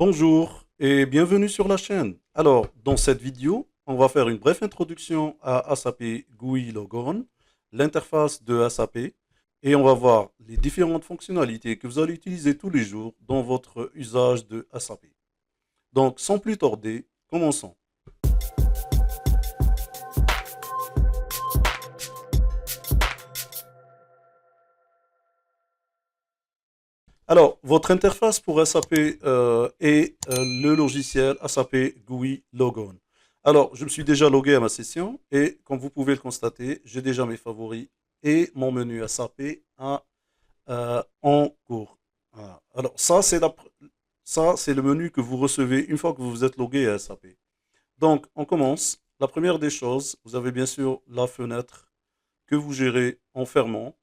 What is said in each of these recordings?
Bonjour et bienvenue sur la chaîne. Alors, dans cette vidéo, on va faire une brève introduction à SAP GUI Logon, l'interface de SAP, et on va voir les différentes fonctionnalités que vous allez utiliser tous les jours dans votre usage de SAP. Donc, sans plus tarder, commençons. Alors, votre interface pour SAP est le logiciel SAP GUI Logon. Alors, je me suis déjà logué à ma session et comme vous pouvez le constater, j'ai déjà mes favoris et mon menu SAP en cours. Voilà. Alors, ça, c'est le menu que vous recevez une fois que vous vous êtes logué à SAP. Donc, on commence. La première des choses, vous avez bien sûr la fenêtre que vous gérez en fermant,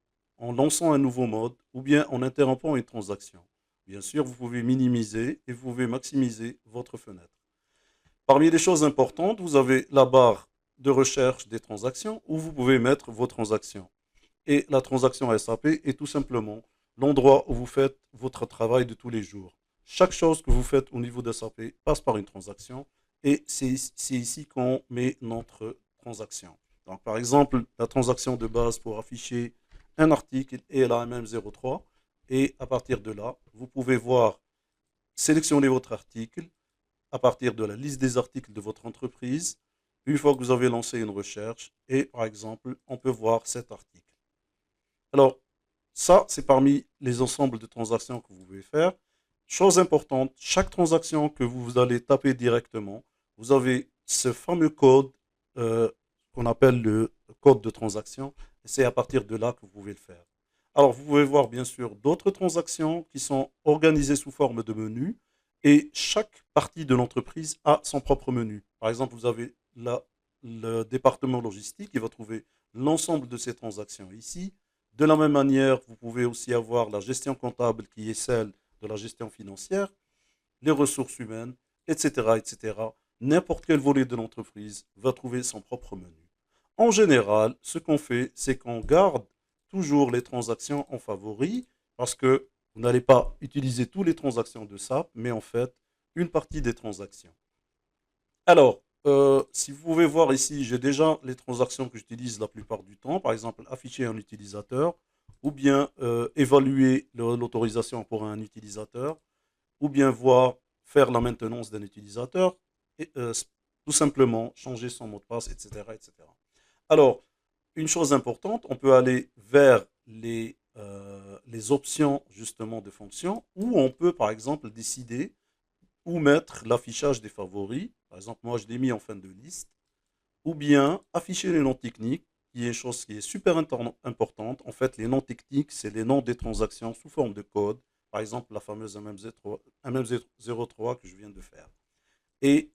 en lançant un nouveau mode ou bien en interrompant une transaction. Bien sûr, vous pouvez minimiser et vous pouvez maximiser votre fenêtre. Parmi les choses importantes, vous avez la barre de recherche des transactions où vous pouvez mettre vos transactions. Et la transaction SAP est tout simplement l'endroit où vous faites votre travail de tous les jours. Chaque chose que vous faites au niveau de SAP passe par une transaction et c'est ici qu'on met notre transaction. Donc, par exemple, la transaction de base pour afficher un article est la MM03 et à partir de là, vous pouvez voir, sélectionner votre article à partir de la liste des articles de votre entreprise. Une fois que vous avez lancé une recherche et par exemple, on peut voir cet article. Alors, ça, c'est parmi les ensembles de transactions que vous pouvez faire. Chose importante, chaque transaction que vous allez taper directement, vous avez ce fameux code euh, qu'on appelle le code de transaction. Et c'est à partir de là que vous pouvez le faire. Alors, vous pouvez voir bien sûr d'autres transactions qui sont organisées sous forme de menu. Et chaque partie de l'entreprise a son propre menu. Par exemple, vous avez le département logistique qui va trouver l'ensemble de ces transactions ici. De la même manière, vous pouvez aussi avoir la gestion comptable qui est celle de la gestion financière, les ressources humaines, etc., etc. N'importe quel volet de l'entreprise va trouver son propre menu. En général, ce qu'on fait, c'est qu'on garde toujours les transactions en favori parce que vous n'allez pas utiliser toutes les transactions de SAP, mais en fait, une partie des transactions. Alors, si vous pouvez voir ici, j'ai déjà les transactions que j'utilise la plupart du temps. Par exemple, afficher un utilisateur, ou bien évaluer l'autorisation pour un utilisateur, ou bien voir faire la maintenance d'un utilisateur, et tout simplement changer son mot de passe, etc., etc. Alors, une chose importante, on peut aller vers les options justement de fonction, où on peut par exemple décider ou mettre l'affichage des favoris. Par exemple, moi, je l'ai mis en fin de liste. Ou bien afficher les noms techniques, qui est une chose qui est super importante. En fait, les noms techniques, c'est les noms des transactions sous forme de code. Par exemple, la fameuse MM03 que je viens de faire. Et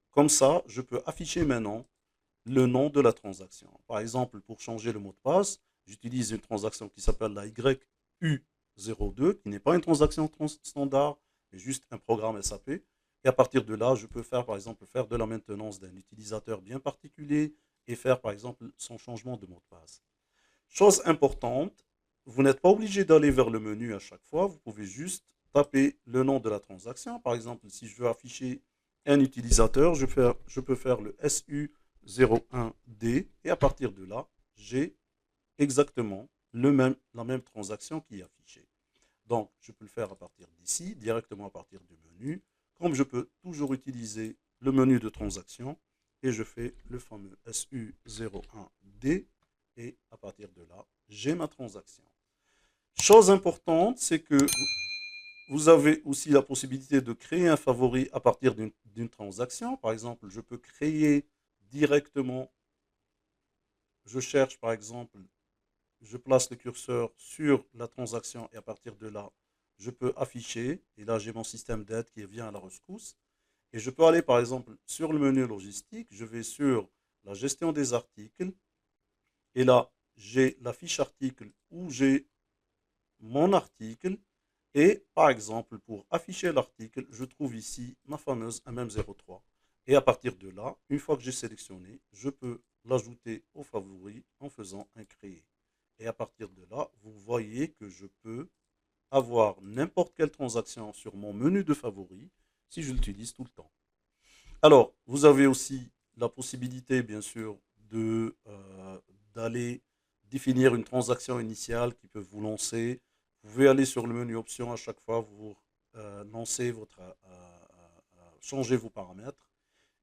comme ça, je peux afficher maintenant le nom de la transaction. Par exemple, pour changer le mot de passe, j'utilise une transaction qui s'appelle la YU02, qui n'est pas une transaction standard, mais juste un programme SAP. Et à partir de là, je peux faire, par exemple, faire de la maintenance d'un utilisateur bien particulier et faire, par exemple, son changement de mot de passe. Chose importante, vous n'êtes pas obligé d'aller vers le menu à chaque fois. Vous pouvez juste taper le nom de la transaction. Par exemple, si je veux afficher un utilisateur, je peux faire le SU01D et à partir de là, j'ai exactement la même transaction qui est affichée. Donc, je peux le faire à partir d'ici, directement à partir du menu. Comme je peux toujours utiliser le menu de transaction, et je fais le fameux SU01D, et à partir de là, j'ai ma transaction. Chose importante, c'est que vous avez aussi la possibilité de créer un favori à partir d'une transaction. Par exemple, je peux créer directement, je cherche par exemple, je place le curseur sur la transaction et à partir de là, je peux afficher. Et là, j'ai mon système d'aide qui vient à la rescousse. Et je peux aller par exemple sur le menu logistique, je vais sur la gestion des articles. Et là, j'ai la fiche article où j'ai mon article. Et par exemple, pour afficher l'article, je trouve ici ma fameuse MM03. Et à partir de là, une fois que j'ai sélectionné, je peux l'ajouter au favori en faisant un créer. Et à partir de là, vous voyez que je peux avoir n'importe quelle transaction sur mon menu de favoris. si je l'utilise tout le temps. Alors, vous avez aussi la possibilité, bien sûr, d'aller définir une transaction initiale qui peut vous lancer. Vous pouvez aller sur le menu options à chaque fois, vous lancez changer vos paramètres.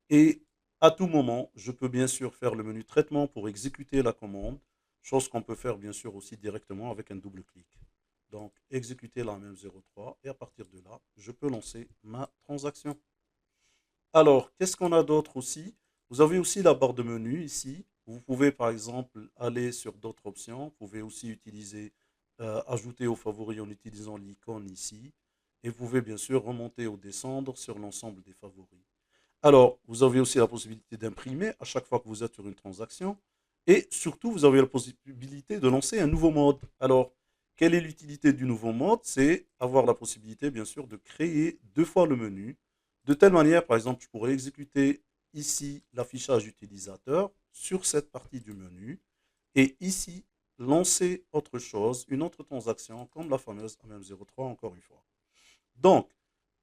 Et à tout moment, je peux bien sûr faire le menu traitement pour exécuter la commande, chose qu'on peut faire bien sûr aussi directement avec un double clic. Donc, exécuter la MM03 et à partir de là, je peux lancer ma transaction. Alors, qu'est-ce qu'on a d'autre aussi? Vous avez aussi la barre de menu ici. Vous pouvez par exemple aller sur d'autres options. Vous pouvez aussi utiliser, ajouter aux favoris en utilisant l'icône ici. Et vous pouvez bien sûr remonter ou descendre sur l'ensemble des favoris. Alors, vous avez aussi la possibilité d'imprimer à chaque fois que vous êtes sur une transaction. Et surtout, vous avez la possibilité de lancer un nouveau mode. Alors, quelle est l'utilité du nouveau mode? C'est avoir la possibilité, bien sûr, de créer deux fois le menu. De telle manière, par exemple, je pourrais exécuter ici l'affichage utilisateur sur cette partie du menu. Et ici, lancer autre chose, une autre transaction, comme la fameuse MM03, encore une fois. Donc,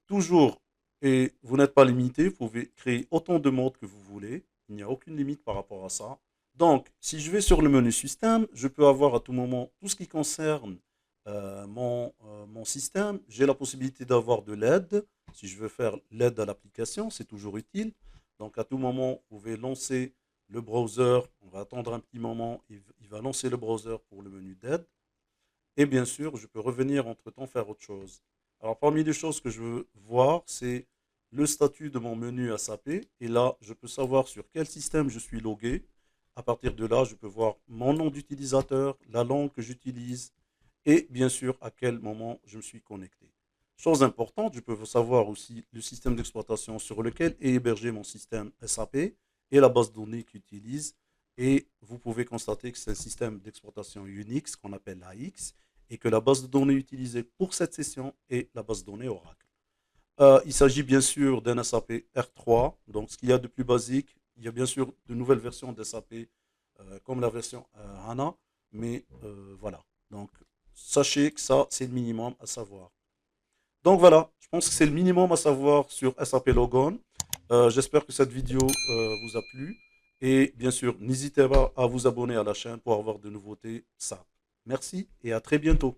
toujours, et vous n'êtes pas limité, vous pouvez créer autant de modes que vous voulez. Il n'y a aucune limite par rapport à ça. Donc, si je vais sur le menu système, je peux avoir à tout moment tout ce qui concerne mon système. J'ai la possibilité d'avoir de l'aide. Si je veux faire l'aide à l'application, c'est toujours utile. Donc, à tout moment, vous pouvez lancer le browser. On va attendre un petit moment. Il va lancer le browser pour le menu d'aide. Et bien sûr, je peux revenir entre-temps faire autre chose. Alors, parmi les choses que je veux voir, c'est le statut de mon menu SAP. Et là, je peux savoir sur quel système je suis logué. À partir de là, je peux voir mon nom d'utilisateur, la langue que j'utilise et bien sûr à quel moment je me suis connecté. Chose importante, je peux savoir aussi le système d'exploitation sur lequel est hébergé mon système SAP et la base de données qu'il utilise. Et vous pouvez constater que c'est un système d'exploitation Unix qu'on appelle AX et que la base de données utilisée pour cette session est la base de données Oracle. Il s'agit bien sûr d'un SAP R3, donc ce qu'il y a de plus basique. Il y a bien sûr de nouvelles versions d'SAP comme la version HANA, mais voilà. Donc sachez que ça, c'est le minimum à savoir. Donc voilà, je pense que c'est le minimum à savoir sur SAP Logon. J'espère que cette vidéo vous a plu. Et bien sûr, n'hésitez pas à vous abonner à la chaîne pour avoir de nouveautés SAP. Merci et à très bientôt.